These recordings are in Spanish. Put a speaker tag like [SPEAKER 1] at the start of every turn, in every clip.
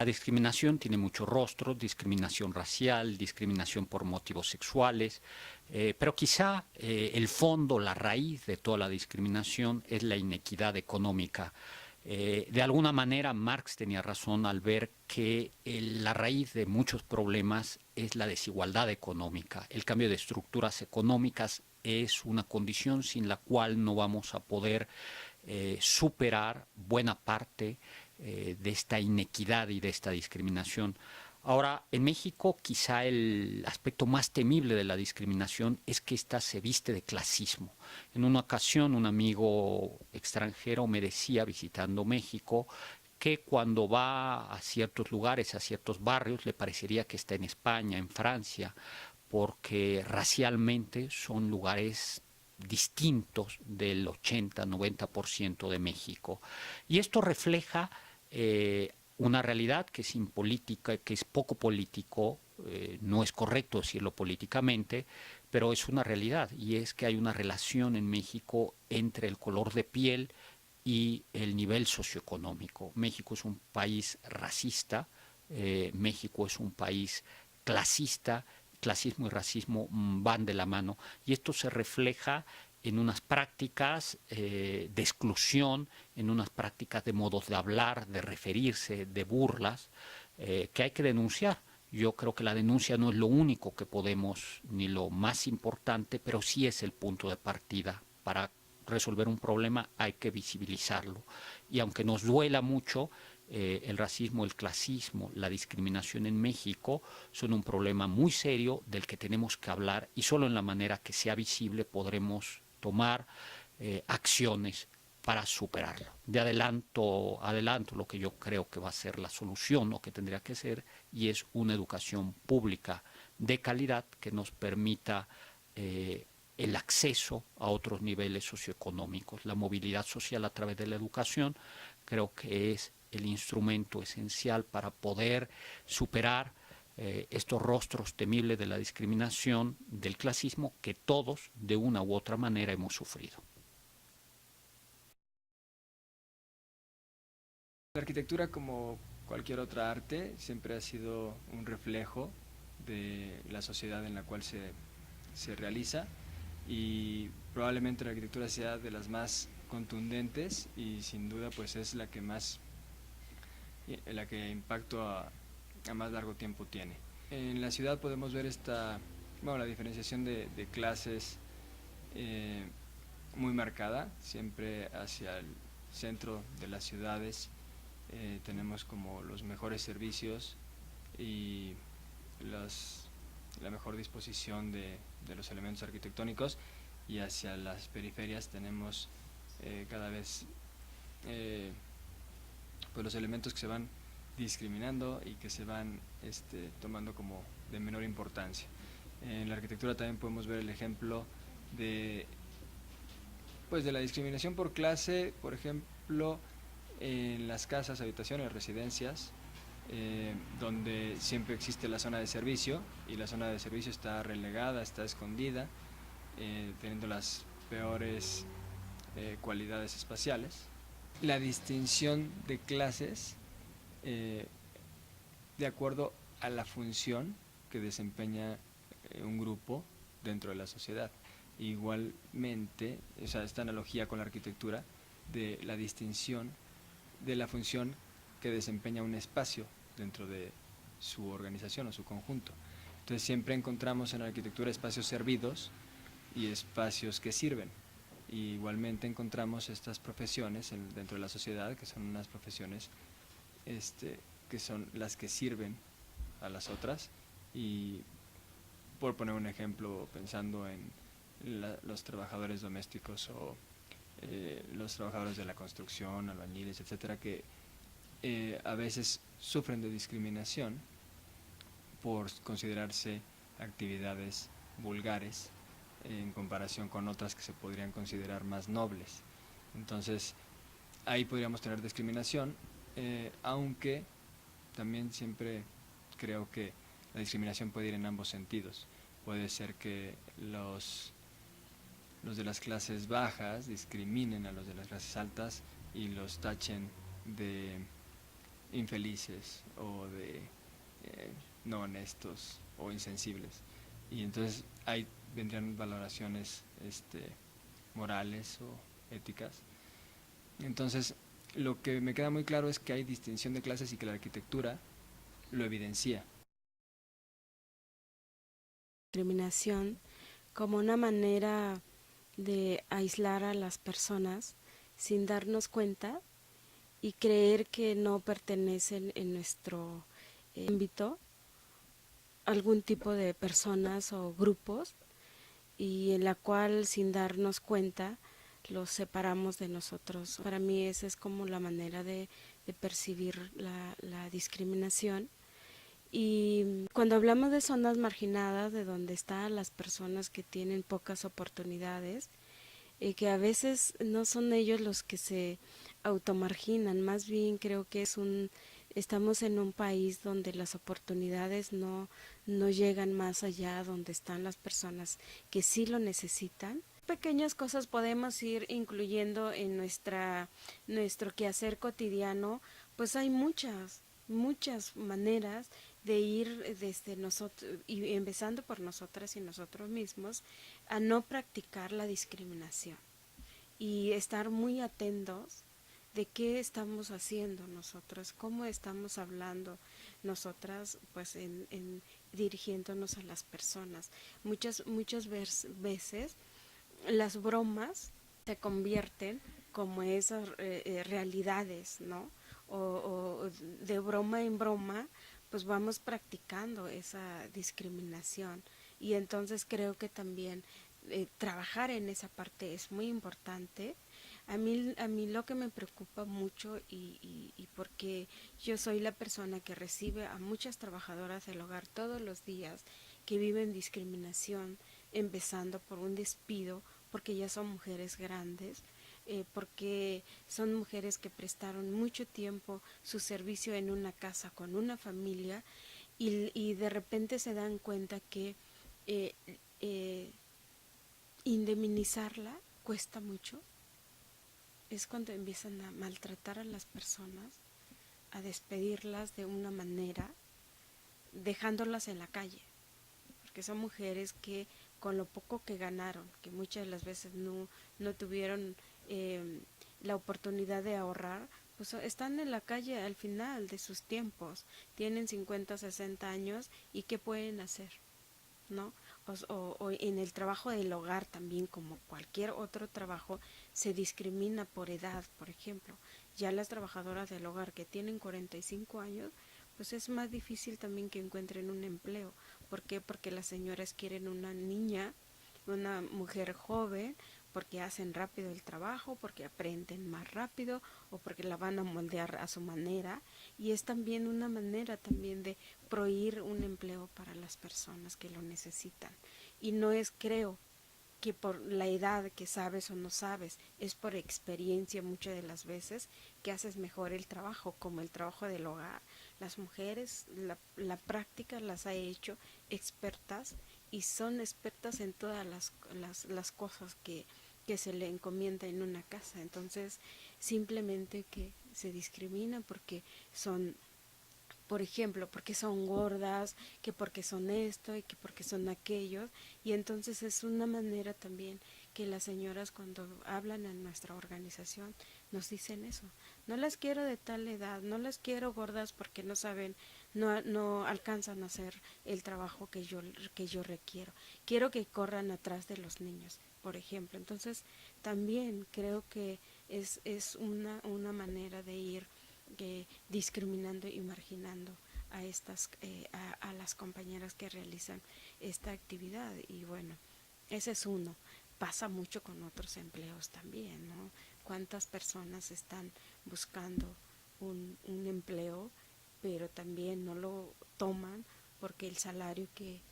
[SPEAKER 1] La discriminación tiene muchos rostros: discriminación racial, discriminación por motivos sexuales, pero quizá el fondo, la raíz de toda la discriminación es la inequidad económica. De alguna manera, Marx tenía razón al ver que la raíz de muchos problemas es la desigualdad económica. El cambio de estructuras económicas es una condición sin la cual no vamos a poder superar buena parte de esta inequidad y de esta discriminación. Ahora, en México quizá el aspecto más temible de la discriminación es que ésta se viste de clasismo. En una ocasión un amigo extranjero me decía, visitando México, que cuando va a ciertos lugares, a ciertos barrios, le parecería que está en España, en Francia, porque racialmente son lugares distintos del 80-90% de México. Y esto refleja una realidad que es impolítica, que es poco político. No es correcto decirlo políticamente, pero es una realidad, y es que hay una relación en México entre el color de piel y el nivel socioeconómico. México es un país racista, México es un país clasista. Clasismo y racismo van de la mano, y esto se refleja en unas prácticas de exclusión, en unas prácticas de modos de hablar, de referirse, de burlas, que hay que denunciar. Yo creo que la denuncia no es lo único que podemos, ni lo más importante, pero sí es el punto de partida. Para resolver un problema hay que visibilizarlo. Y aunque nos duela mucho, el racismo, el clasismo, la discriminación en México son un problema muy serio del que tenemos que hablar, y solo en la manera que sea visible podremos tomar acciones para superarlo. De adelanto lo que yo creo que va a ser la solución, o que tendría que ser, y es una educación pública de calidad que nos permita el acceso a otros niveles socioeconómicos. La movilidad social a través de la educación creo que es el instrumento esencial para poder superar estos rostros temibles de la discriminación, del clasismo, que todos de una u otra manera hemos sufrido.
[SPEAKER 2] La arquitectura, como cualquier otra arte, siempre ha sido un reflejo de la sociedad en la cual se realiza, y probablemente la arquitectura sea de las más contundentes, y sin duda pues es la que impacto a más largo tiempo tiene. En la ciudad podemos ver la diferenciación de clases eh, muy marcada, siempre hacia el centro de las ciudades. Tenemos como los mejores servicios y la mejor disposición de los elementos arquitectónicos, y hacia las periferias tenemos cada vez pues los elementos que se van discriminando y que se van tomando como de menor importancia. En la arquitectura también podemos ver el ejemplo de pues de la discriminación por clase, por ejemplo, en las casas, habitaciones, residencias, donde siempre existe la zona de servicio, y la zona de servicio está relegada, está escondida, teniendo las peores cualidades espaciales. La distinción de clases eh, de acuerdo a la función que desempeña un grupo dentro de la sociedad. Igualmente, o sea, esta analogía con la arquitectura de la distinción de la función que desempeña un espacio dentro de su organización o su conjunto. Entonces siempre encontramos en la arquitectura espacios servidos y espacios que sirven. Y igualmente encontramos estas profesiones dentro de la sociedad, que son unas profesiones que son las que sirven a las otras. Y por poner un ejemplo, pensando en los trabajadores domésticos o los trabajadores de la construcción, albañiles, etcétera, que a veces sufren de discriminación por considerarse actividades vulgares en comparación con otras que se podrían considerar más nobles. Entonces, ahí podríamos tener discriminación, aunque también siempre creo que la discriminación puede ir en ambos sentidos. Puede ser que los de las clases bajas discriminen a los de las clases altas y los tachen infelices o de no honestos o insensibles. Y entonces ahí vendrían valoraciones morales o éticas. Entonces, lo que me queda muy claro es que hay distinción de clases y que la arquitectura lo evidencia.
[SPEAKER 3] Discriminación como una manera de aislar a las personas sin darnos cuenta y creer que no pertenecen en nuestro ámbito algún tipo de personas o grupos y en la cual sin darnos cuenta los separamos de nosotros. Para mí esa es como la manera de percibir la discriminación. Y cuando hablamos de zonas marginadas, de donde están las personas que tienen pocas oportunidades, que a veces no son ellos los que se automarginan, más bien creo que estamos en un país donde las oportunidades no llegan más allá, donde están las personas que sí lo necesitan. Pequeñas cosas podemos ir incluyendo en nuestro quehacer cotidiano, pues hay muchas maneras de ir desde nosotros, y empezando por nosotras y nosotros mismos, a no practicar la discriminación y estar muy atentos de qué estamos haciendo nosotras, cómo estamos hablando nosotras, pues en dirigiéndonos a las personas. Muchas veces las bromas se convierten como esas realidades, ¿no? O de broma en broma, pues vamos practicando esa discriminación. Y entonces creo que también trabajar en esa parte es muy importante. A mí lo que me preocupa mucho y porque yo soy la persona que recibe a muchas trabajadoras del hogar todos los días que viven discriminación, empezando por un despido, porque ya son mujeres grandes, porque son mujeres que prestaron mucho tiempo su servicio en una casa con una familia y de repente se dan cuenta que eh, eh, indemnizarla cuesta mucho. Es cuando empiezan a maltratar a las personas, a despedirlas de una manera, dejándolas en la calle, porque son mujeres que con lo poco que ganaron, que muchas de las veces no tuvieron la oportunidad de ahorrar, pues están en la calle al final de sus tiempos, tienen 50, 60 años y ¿qué pueden hacer? ¿No? O en el trabajo del hogar también, como cualquier otro trabajo, se discrimina por edad, por ejemplo. Ya las trabajadoras del hogar que tienen 45 años, pues es más difícil también que encuentren un empleo. ¿Por qué? Porque las señoras quieren una niña, una mujer joven, porque hacen rápido el trabajo, porque aprenden más rápido o porque la van a moldear a su manera, y es también una manera también de prohibir un empleo para las personas que lo necesitan. Y no es, creo, que por la edad que sabes o no sabes, es por experiencia muchas de las veces que haces mejor el trabajo, como el trabajo del hogar. Las mujeres, la práctica las ha hecho expertas y son expertas en todas las cosas que se le encomienda en una casa. Entonces, simplemente que se discrimina porque son, por ejemplo, porque son gordas, que porque son esto y que porque son aquello, y entonces es una manera también que las señoras cuando hablan en nuestra organización nos dicen eso, no las quiero de tal edad, no las quiero gordas porque no saben, no alcanzan a hacer el trabajo que yo requiero, quiero que corran atrás de los niños, por ejemplo. Entonces también creo que es una manera de ir discriminando y marginando a a las compañeras que realizan esta actividad. Y bueno, ese es uno. Pasa mucho con otros empleos también, ¿no? Cuántas personas están buscando un empleo, pero también no lo toman porque el salario que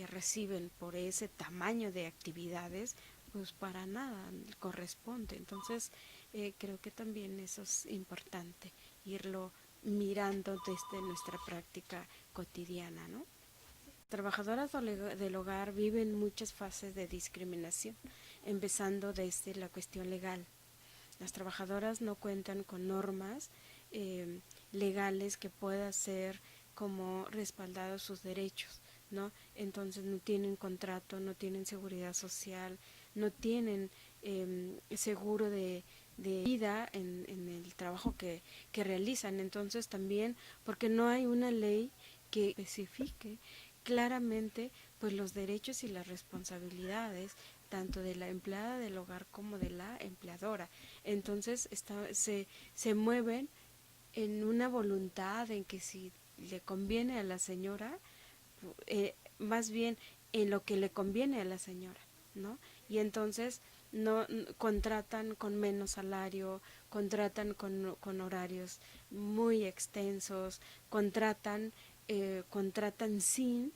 [SPEAKER 3] reciben por ese tamaño de actividades, pues para nada corresponde. Entonces, creo que también eso es importante, irlo mirando desde nuestra práctica cotidiana, ¿no? Trabajadoras del hogar viven muchas fases de discriminación, empezando desde la cuestión legal. Las trabajadoras no cuentan con normas legales que pueda ser como respaldados sus derechos, ¿no? Entonces no tienen contrato, no tienen seguridad social, no tienen seguro de vida en el trabajo que realizan. Entonces también, porque no hay una ley que especifique claramente pues los derechos y las responsabilidades tanto de la empleada del hogar como de la empleadora. Entonces se mueven en una voluntad en que si le conviene a la señora, más bien en lo que le conviene a la señora, ¿no? Y entonces no contratan con menos salario, contratan con horarios muy extensos, contratan sin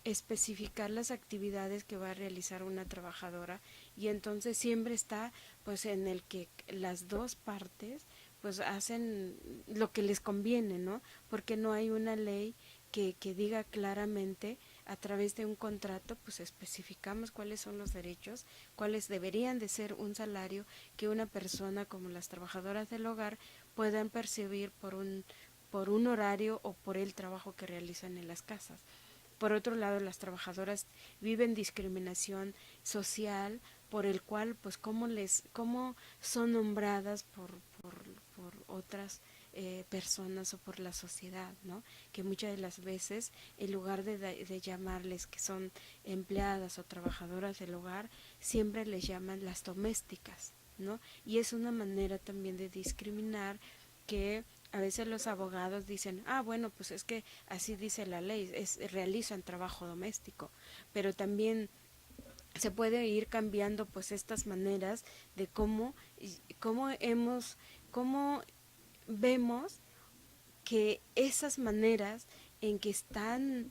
[SPEAKER 3] especificar las actividades que va a realizar una trabajadora, y entonces siempre está pues en el que las dos partes pues hacen lo que les conviene, ¿no? Porque no hay una ley que diga claramente a través de un contrato, pues especificamos cuáles son los derechos, cuáles deberían de ser un salario que una persona como las trabajadoras del hogar puedan percibir por un horario o por el trabajo que realizan en las casas. Por otro lado, las trabajadoras viven discriminación social por el cual, pues, cómo son nombradas por otras personas o por la sociedad, ¿no? Que muchas de las veces, en lugar de llamarles que son empleadas o trabajadoras del hogar, siempre les llaman las domésticas, ¿no? Y es una manera también de discriminar que a veces los abogados dicen, bueno, pues es que así dice la ley, realizan trabajo doméstico, pero también se puede ir cambiando pues estas maneras de cómo vemos que esas maneras en que están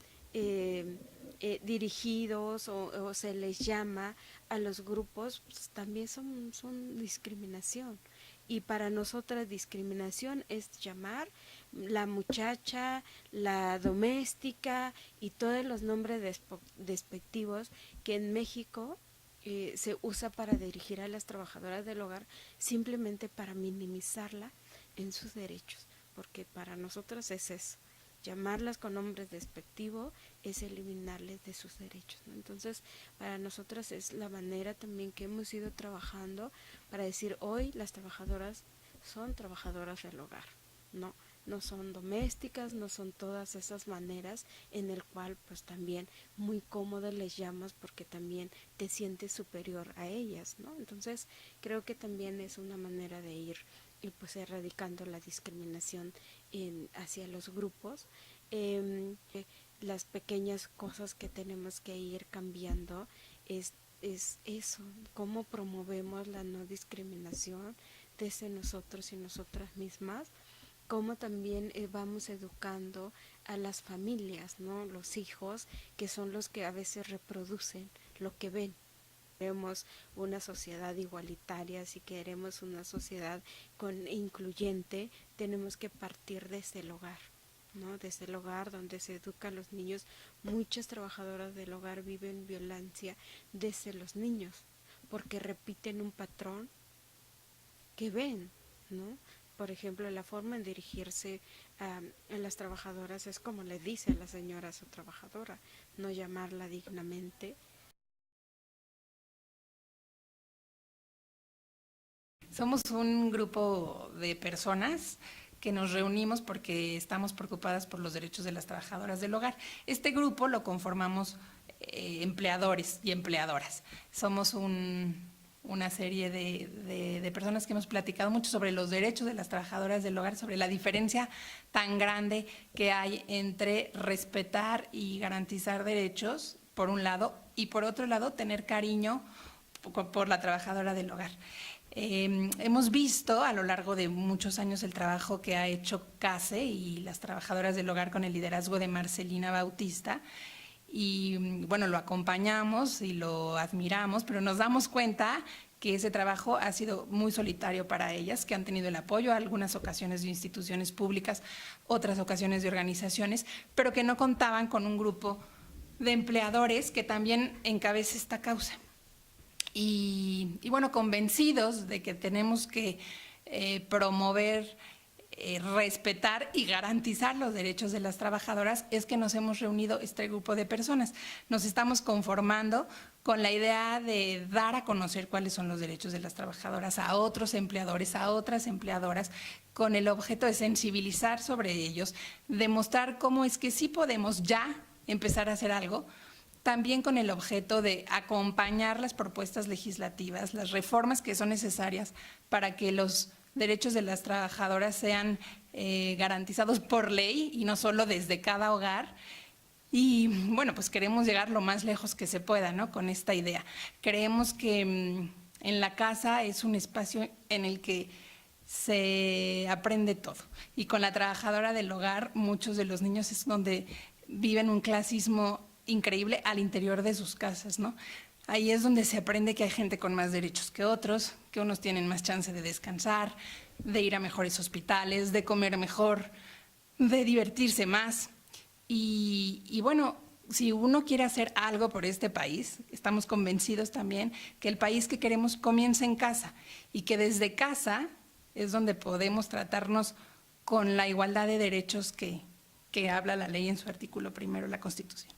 [SPEAKER 3] dirigidos o se les llama a los grupos, pues también son discriminación. Y para nosotras discriminación es llamar la muchacha, la doméstica y todos los nombres despectivos que en México se usa para dirigir a las trabajadoras del hogar, simplemente para minimizarla en sus derechos, porque para nosotras es eso. Llamarlas con nombres despectivos es eliminarles de sus derechos, ¿no? Entonces, para nosotras es la manera también que hemos ido trabajando para decir hoy las trabajadoras son trabajadoras del hogar, no son domésticas, no son todas esas maneras en el cual pues también muy cómodo les llamas porque también te sientes superior a ellas, ¿no? Entonces, creo que también es una manera de ir y pues erradicando la discriminación hacia los grupos. Las pequeñas cosas que tenemos que ir cambiando es eso, cómo promovemos la no discriminación desde nosotros y nosotras mismas, cómo también vamos educando a las familias, ¿no? Los hijos, que son los que a veces reproducen lo que ven. Queremos una sociedad igualitaria, si queremos una sociedad incluyente, tenemos que partir desde el hogar, ¿no? Desde el hogar donde se educan los niños. Muchas trabajadoras del hogar viven violencia desde los niños, porque repiten un patrón que ven, ¿no? Por ejemplo, la forma en dirigirse a las trabajadoras es como le dice a la señora a su trabajadora, no llamarla dignamente.
[SPEAKER 4] Somos un grupo de personas que nos reunimos porque estamos preocupadas por los derechos de las trabajadoras del hogar. Este grupo lo conformamos empleadores y empleadoras. Somos una serie de personas que hemos platicado mucho sobre los derechos de las trabajadoras del hogar, sobre la diferencia tan grande que hay entre respetar y garantizar derechos, por un lado, y por otro lado, tener cariño por la trabajadora del hogar. Hemos visto a lo largo de muchos años el trabajo que ha hecho CASE y las trabajadoras del hogar con el liderazgo de Marcelina Bautista, y bueno, lo acompañamos y lo admiramos, pero nos damos cuenta que ese trabajo ha sido muy solitario para ellas, que han tenido el apoyo a algunas ocasiones de instituciones públicas, otras ocasiones de organizaciones, pero que no contaban con un grupo de empleadores que también encabece esta causa. Y bueno, convencidos de que tenemos que promover respetar y garantizar los derechos de las trabajadoras, es que nos hemos reunido este grupo de personas. Nos estamos conformando con la idea de dar a conocer cuáles son los derechos de las trabajadoras a otros empleadores, a otras empleadoras, con el objeto de sensibilizar sobre ellos, demostrar cómo es que sí podemos ya empezar a hacer algo, también con el objeto de acompañar las propuestas legislativas, las reformas que son necesarias para que los derechos de las trabajadoras sean garantizados por ley y no solo desde cada hogar. Y bueno, pues queremos llegar lo más lejos que se pueda, ¿no? Con esta idea. Creemos que en la casa es un espacio en el que se aprende todo. Y con la trabajadora del hogar, muchos de los niños es donde viven un clasismo increíble al interior de sus casas, ¿no? Ahí es donde se aprende que hay gente con más derechos que otros, que unos tienen más chance de descansar, de ir a mejores hospitales, de comer mejor, de divertirse más. Y bueno, si uno quiere hacer algo por este país, estamos convencidos también que el país que queremos comienza en casa y que desde casa es donde podemos tratarnos con la igualdad de derechos que habla la ley en su artículo 1, la Constitución.